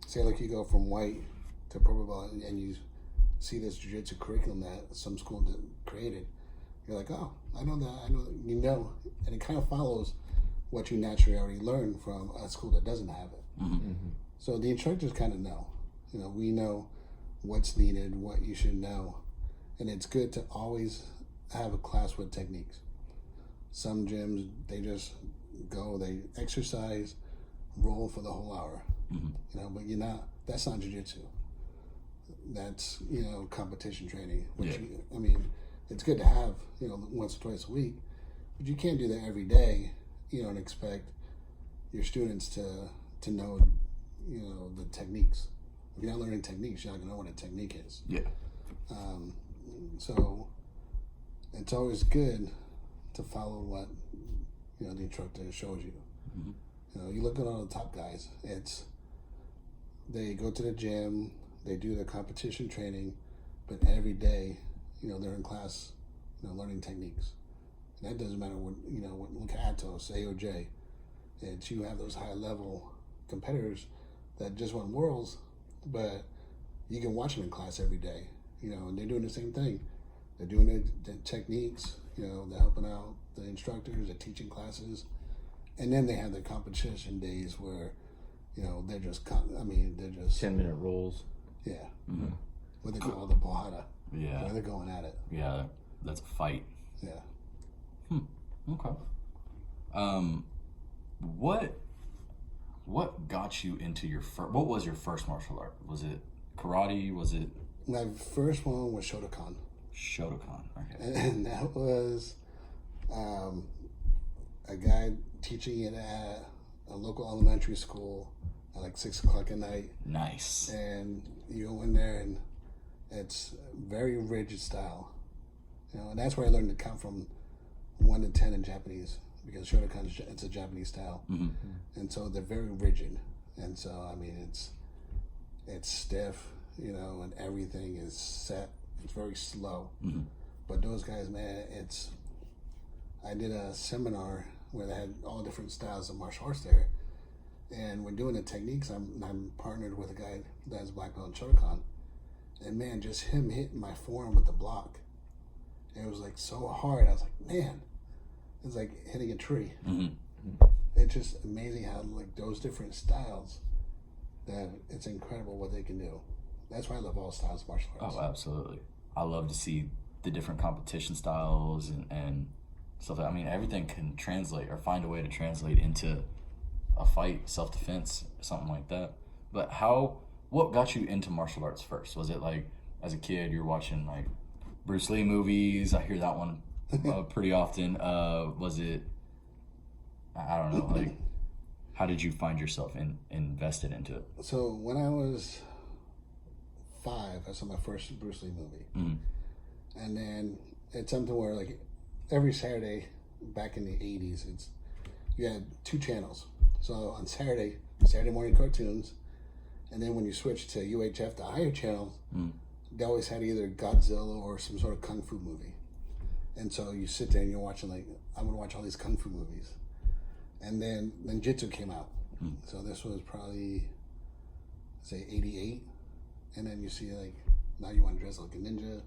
say like you go from white to purple belt and you see this jiu-jitsu curriculum that some school created, you're like, oh, I know that, you know, and it kind of follows what you naturally already learned from a school that doesn't have it. So the instructors kind of know, you know, we know what's needed, what you should know, and it's good to always have a class with techniques. Some gyms, they just go, they exercise, roll for the whole hour, you know, but that's not jiu-jitsu. That's, you know, competition training, which, I mean, it's good to have, you know, once or twice a week, but you can't do that every day, you know, and expect your students to know, you know, the techniques. If you're not learning techniques, you're not going to know what a technique is. Yeah. So it's always good to follow what, you know, the instructor shows you. You know, you look at all the top guys, they go to the gym, they do their competition training, but every day, you know, they're in class, you know, learning techniques. And that doesn't matter what, you know, look at Atos, AOJ. You have those high level competitors that just won worlds, but you can watch them in class every day, you know, and they're doing the same thing. They're doing the techniques, you know, they're helping out the instructors, they're teaching classes. And then they have their competition days where, you know, they're just 10-minute rolls. yeah. What they call the Bohada. Yeah. Where they're going at it. Yeah. That's a fight. Yeah. Okay. What got you into your first? What was your first martial art? Was it karate? Was it My first one was Shotokan. Shotokan. Okay. And that was a guy teaching it at a local elementary school at like 6 o'clock at night. Nice. And you go in there and it's very rigid style. And that's where I learned to count from 1 to 10 in Japanese, because Shotokan, it's a Japanese style. Mm-hmm. And so they're very rigid. And so, I mean, it's stiff, and everything is set. It's very slow. Mm-hmm. But those guys, man, I did a seminar where they had all different styles of martial arts there. And we're doing the techniques. I'm partnered with a guy that has black belt in Shotokan. And man, just him hitting my forearm with the block. It was like so hard. I was like, man, it's like hitting a tree. Mm-hmm. It's just amazing how like those different styles, that it's incredible what they can do. That's why I love all styles of martial arts. Oh, absolutely. I love to see the different competition styles and stuff. I mean, everything can translate or find a way to translate into a fight, self-defense, something like that. But what got you into martial arts first? Was it like, as a kid, you're watching like Bruce Lee movies? I hear that one pretty often. Was it, I don't know, like, how did you find yourself invested into it? So when I was 5, I saw my first Bruce Lee movie. Mm-hmm. And then it's something where like every Saturday back in the 80s, you had 2 channels. So on Saturday morning cartoons, and then when you switch to UHF, the higher channel, they always had either Godzilla or some sort of kung fu movie. And so you sit there and you're watching, like, I'm going to watch all these kung fu movies. And then Jitsu came out. So this was probably, say, 88. And then you see, like, now you want to dress like a ninja,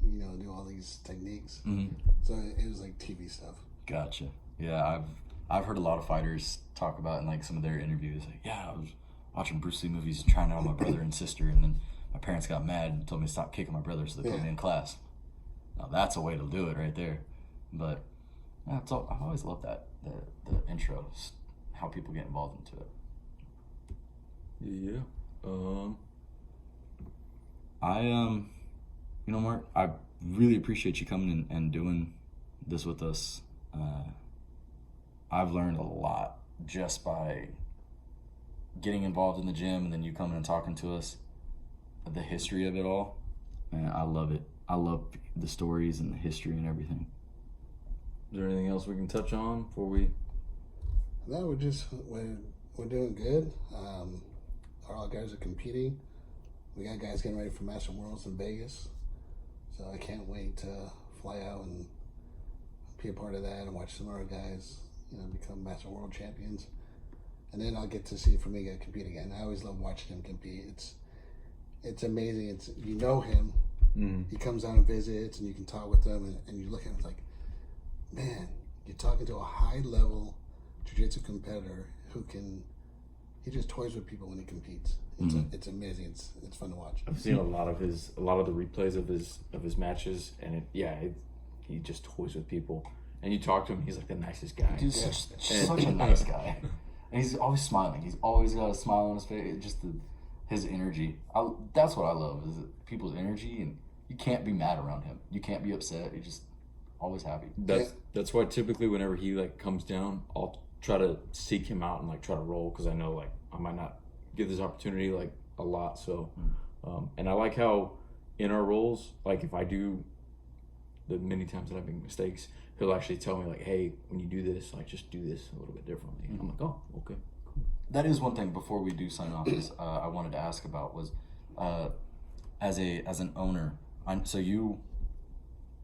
do all these techniques. Mm-hmm. So it was like TV stuff. Gotcha. Yeah, I've heard a lot of fighters talk about in like some of their interviews, like, yeah, I was watching Bruce Lee movies and trying out my brother and sister, and then my parents got mad and told me to stop kicking my brother, so they put me in class. Now that's a way to do it right there. But yeah, I've always loved that, the intros, how people get involved into it. Yeah. Mark, I really appreciate you coming and doing this with us. I've learned a lot just by getting involved in the gym, and then you coming and talking to us, the history of it all. Man, I love it. I love the stories and the history and everything. Is there anything else we can touch on before we? No, we're doing good. All our guys are competing. We got guys getting ready for Master Worlds in Vegas, so I can't wait to fly out and be a part of that and watch some of our guys, become Master World champions. And then I'll get to see Formiga compete again. I always love watching him compete. It's amazing. It's him. Mm-hmm. He comes down and visits, and you can talk with him, and you look at him like, man, you're talking to a high-level jiu-jitsu competitor he just toys with people when he competes. It's amazing. It's fun to watch. I've seen a lot of the replays of his matches, and he just toys with people. And you talk to him, he's like the nicest guy. He's such a nice guy. And he's always smiling. He's always got a smile on his face. Just his energy. That's what I love, is people's energy, and you can't be mad around him. You can't be upset. You're just always happy. That's why typically whenever he like comes down, I'll try to seek him out and like try to roll, because I know like I might not give this opportunity like a lot. So, and I like how in our rolls, like if I do the many times that I make mistakes, he'll actually tell me like, hey, when you do this, like just do this a little bit differently. I'm like, oh, okay, cool. That is one thing before we do sign off is I wanted to ask about was as an owner. I'm sure you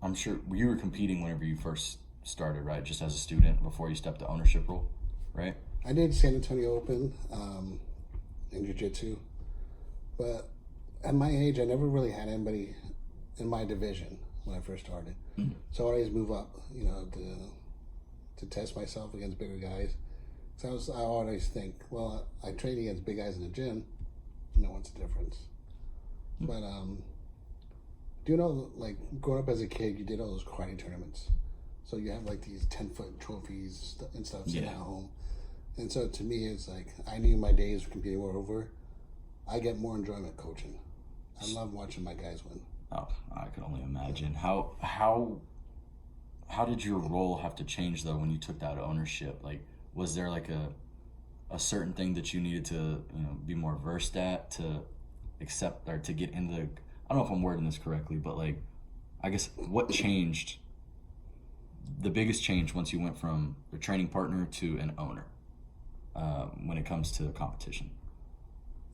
were competing whenever you first started, right? Just as a student before you stepped the ownership role, right? I did San Antonio Open in Jiu-Jitsu, but at my age, I never really had anybody in my division when I first started. Mm-hmm. So I always move up, to test myself against bigger guys. So I always think, well, I train against big guys in the gym. What's the difference? Mm-hmm. But do you know, like growing up as a kid, you did all those karate tournaments. So you have like these 10-foot trophies and stuff sitting at home. And so to me, it's like, I knew my days of competing were over. I get more enjoyment coaching. I love watching my guys win. Oh, I can only imagine. How did your role have to change though when you took that ownership? Like, was there like a certain thing that you needed to be more versed at to accept or to get into the, I don't know if I'm wording this correctly, but like, I guess what changed, the biggest change once you went from a training partner to an owner when it comes to competition?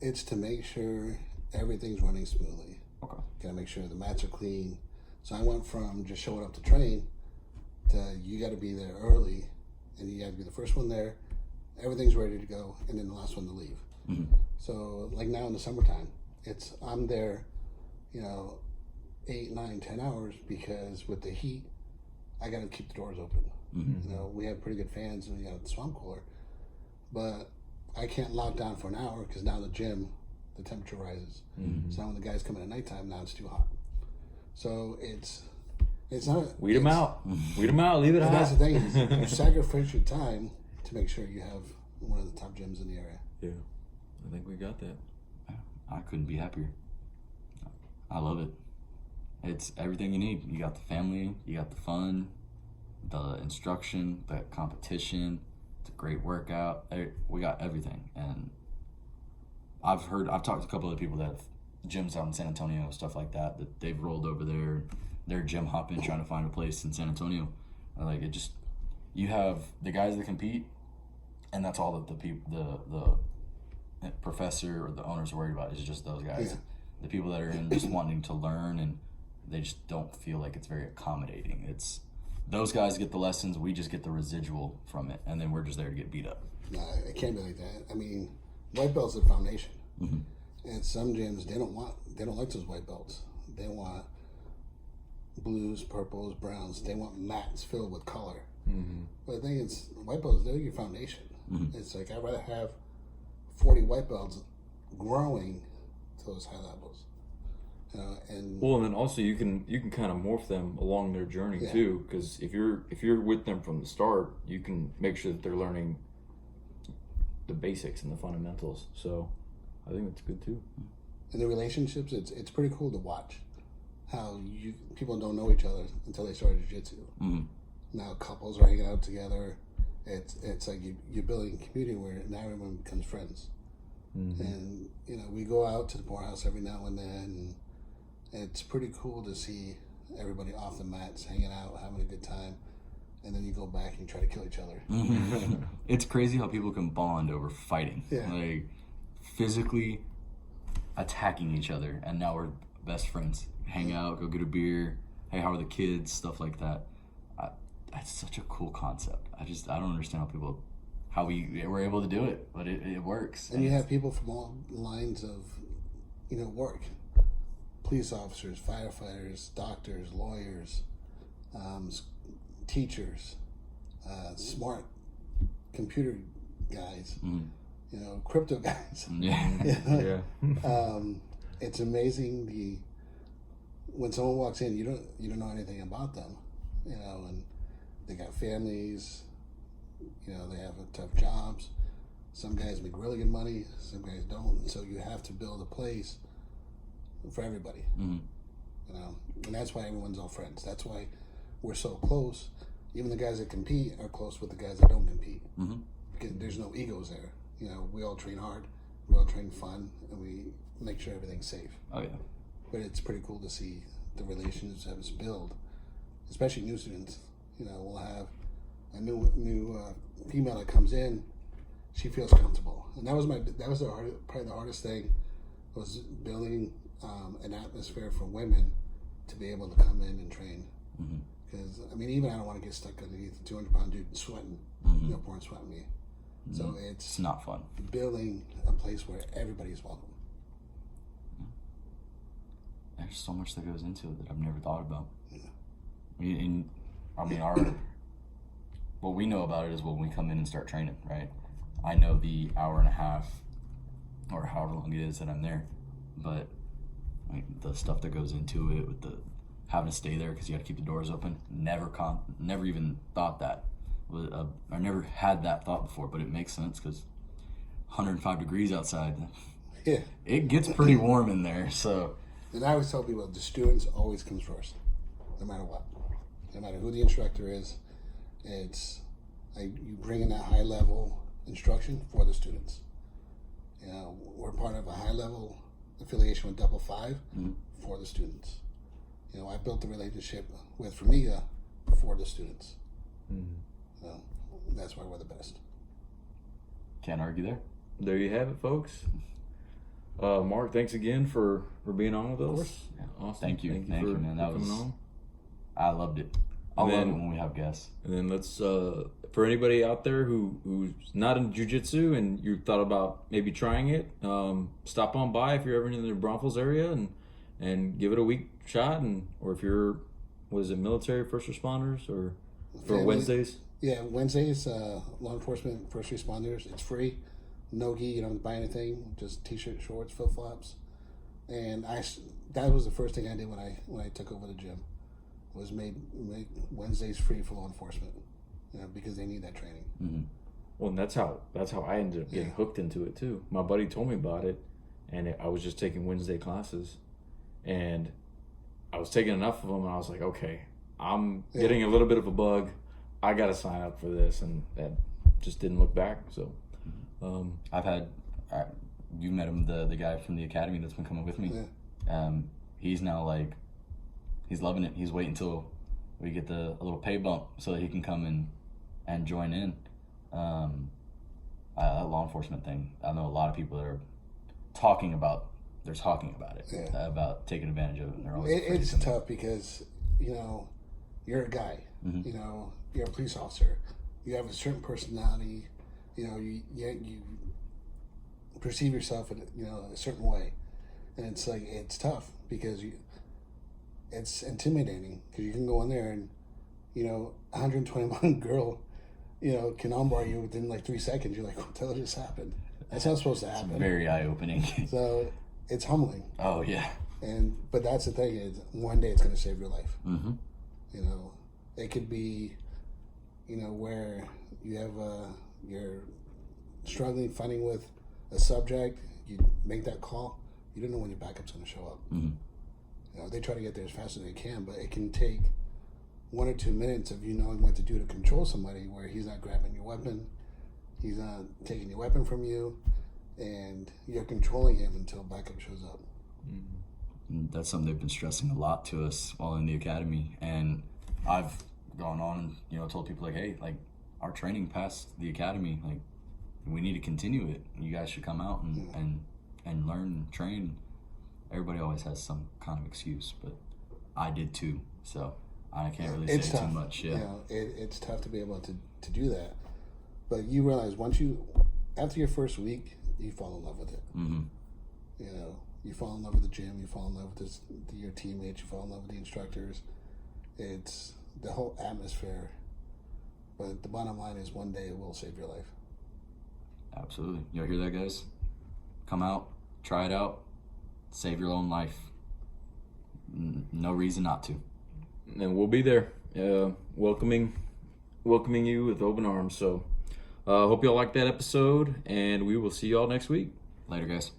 It's to make sure everything's running smoothly. Okay. Gotta make sure the mats are clean. So I went from just showing up to train to you got to be there early, and you got to be the first one there. Everything's ready to go, and then the last one to leave. Mm-hmm. So like now in the summertime, I'm there, 8, 9, 10 hours because with the heat, I got to keep the doors open. Mm-hmm. We have pretty good fans, and we got the swamp cooler, but I can't lock down for an hour because now the gym, the temperature rises. Mm-hmm. So now when the guys come in at nighttime, now it's too hot. So it's not. Weed them out. Weed them out. Leave it hot. That's the thing is you sacrifice your time to make sure you have one of the top gyms in the area. Yeah, I think we got that. I couldn't be happier. I love it. It's everything you need. You got the family, you got the fun, the instruction, the competition, it's a great workout. We got everything. And I've talked to a couple of people that have gyms out in San Antonio, stuff like that they've rolled over there. They're gym hopping, trying to find a place in San Antonio. Like it just, you have the guys that compete, and that's all that the professor or the owner's worried about is just those guys. Yeah. The people that are in just wanting to learn, and they just don't feel like it's very accommodating. It's those guys get the lessons, we just get the residual from it, and then we're just there to get beat up. No, it can't be like that. I mean, white belts are the foundation. Mm-hmm. And some gyms they don't like those white belts. They want blues, purples, browns. They want mats filled with color. Mm-hmm. But the thing is, white belts, they're your foundation. Mm-hmm. It's like I'd rather have 40 white belts growing to those high levels. And Well, and then also you can kind of morph them along their journey Yeah. too, because if you're with them from the start, you can make sure that they're learning the basics and the fundamentals. So I think that's good too. in the relationships, it's pretty cool to watch how people don't know each other until they start jiu-jitsu. Mm-hmm. Now couples are hanging out together. It's like you're building a community where now everyone becomes friends. Mm-hmm. And we go out to the poorhouse every now and then, and it's pretty cool to see everybody off the mats hanging out, having a good time, and then you go back and you try to kill each other. Mm-hmm. It's crazy how people can bond over fighting. Yeah. Like physically attacking each other, and now we're best friends. Hang out, go get a beer. Hey, how are the kids? Stuff like that. That's such a cool concept. I don't understand how we were able to do it, but it works. And you have people from all lines of work: police officers, firefighters, doctors, lawyers, teachers, smart computer guys, crypto guys. Yeah. Yeah. It's amazing when someone walks in, you don't know anything about them, and they got families, they have tough jobs. Some guys make really good money, some guys don't, and so you have to build a place for everybody. Mm-hmm. And that's why everyone's all friends. That's why we're so close. Even the guys that compete are close with the guys that don't compete, because there's no egos there. We all train hard, we all train fun, and we make sure everything's safe. Oh yeah. But it's pretty cool to see the relationships build, especially new students. We'll have a new female that comes in. She feels comfortable, and that was probably the hardest thing, was building an atmosphere for women to be able to come in and train. Because even I don't want to get stuck underneath a 200-pound dude sweating, pouring sweat on me. So It's not fun. Building a place where everybody's welcome. There's so much that goes into it that I've never thought about. Yeah. What we know about it is when we come in and start training, right? I know the hour and a half or however long it is that I'm there, but the stuff that goes into it with the having to stay there because you got to keep the doors open, never even thought that. I never had that thought before, but it makes sense because 105 degrees outside. Yeah. It gets pretty warm in there, so And I always tell people the students always comes first, no matter what. No matter who the instructor is, it's like you bring in that high level instruction for the students. You know, we're part of a high level affiliation with Double Five for the students. You know, I built the relationship with Formiga for the students. So that's why we're the best. Can't argue there. There you have it, folks. Mark, thanks again for being on with us. Of course. Yeah, awesome. Thank you, man. That was on. I loved it. I love it when we have guests. And then let's for anybody out there who's not in jiu-jitsu and you thought about maybe trying it, stop on by if you're ever in the Braunfels area and give it a week shot, and or if you're military first responders or for Wednesdays. Yeah, Wednesdays, law enforcement, first responders. It's free, no gi. You don't have to buy anything. Just t-shirt, shorts, flip flops. And that was the first thing I did when I took over the gym. Was make Wednesdays free for law enforcement, you know, because they need that training. Well, and that's how I ended up getting hooked into it too. My buddy told me about it, and I was just taking Wednesday classes, and I was taking enough of them, and I was like, okay, I'm getting a little bit of a bug. I got to sign up for this, and that just didn't look back. So, I've had you met him, the guy from the academy that's been coming with me. He's now like. He's loving it. He's waiting until we get a little pay bump so that he can come and join in. That law enforcement thing, I know a lot of people that are talking about it, about taking advantage of it. And they're always it's tough because, you know, you're a guy, you know, you're a police officer. You have a certain personality, you know, you perceive yourself in, you know, a certain way. And it's like, it's tough because it's intimidating because you can go in there and, you know, 121 girl, you know, can armbar you within like 3 seconds. You're like, what the hell just happened? That's not supposed to happen. It's very eye-opening. So it's humbling. Oh, yeah. But that's the thing is one day it's going to save your life. You know, it could be, you know, where you have you're struggling, fighting with a subject, you make that call, you don't know when your backup's going to show up. You know, they try to get there as fast as they can, but it can take 1 or 2 minutes of you knowing what to do to control somebody where he's not grabbing your weapon, he's not taking your weapon from you, and you're controlling him until backup shows up. That's something they've been stressing a lot to us while in the academy. And I've gone on and, you know, told people like, hey, like our training past the academy, like we need to continue it. You guys should come out and learn and train. Everybody always has some kind of excuse, but I did too. So I can't really say too much. Yeah, you know, it's tough to be able to do that. But you realize after your first week, you fall in love with it. You know, you fall in love with the gym, you fall in love with your teammates, you fall in love with the instructors. It's the whole atmosphere. But the bottom line is one day it will save your life. Absolutely. You hear that, guys? Come out, try it out. Save your own life. No reason not to. And we'll be there, welcoming you with open arms. So, hope y'all like that episode, and we will see y'all next week. Later, guys.